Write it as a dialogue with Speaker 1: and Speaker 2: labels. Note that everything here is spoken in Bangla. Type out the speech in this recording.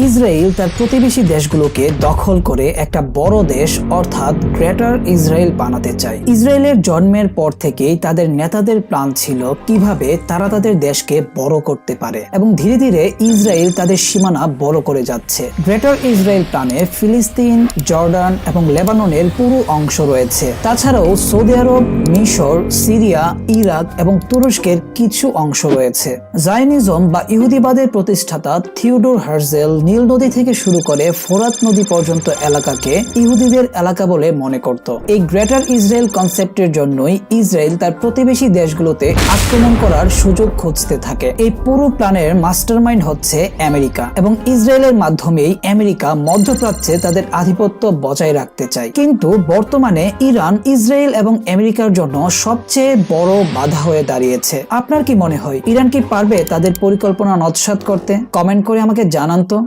Speaker 1: ইসরায়েল তার প্রতিবেশী দেশগুলোকে দখল করে একটা বড় দেশ অর্থাৎ গ্রেটার ইসরায়েল বানাতে চায়। ইসরায়েলের জন্মের পর থেকেই তাদের নেতাদের প্ল্যান ছিল কিভাবে তারা তাদের দেশকে বড় করতে পারে এবং ধীরে ধীরে ইসরায়েল তাদের সীমানা বড় করে যাচ্ছে। গ্রেটার ইসরায়েল প্ল্যানে ফিলিস্তিন, জর্ডান এবং লেবাননের পুরো অংশ রয়েছে। তাছাড়াও সৌদি আরব, মিশর, সিরিয়া, ইরাক এবং তুরস্কের কিছু অংশ রয়েছে। জায়নিজম বা ইহুদিবাদের প্রতিষ্ঠাতা থিওডোর হার্জেল নীল নদী থেকে শুরু করে ফোরাত নদী পর্যন্ত এলাকাকে ইহুদিদের এলাকা বলে মনে করত। এই গ্রেটার ইসরায়েল কনসেপ্টের জন্যই ইসরায়েল তার প্রতিবেশী দেশগুলোতে আক্রমণ করার সুযোগ খুঁজতে থাকে। এই পুরো প্ল্যানের মাস্টারমাইন্ড হচ্ছে আমেরিকা এবং ইসরায়েলের মাধ্যমেই আমেরিকা মধ্যপ্রাচ্যে তাদের আধিপত্য বজায় রাখতে চায়। কিন্তু বর্তমানে ইরান ইসরায়েল এবং আমেরিকার জন্য সবচেয়ে বড় বাধা হয়ে দাঁড়িয়েছে। আপনার কি মনে হয় ইরান কি পারবে তাদের পরিকল্পনা নস্যাৎ করতে? কমেন্ট করে আমাকে জানান তো।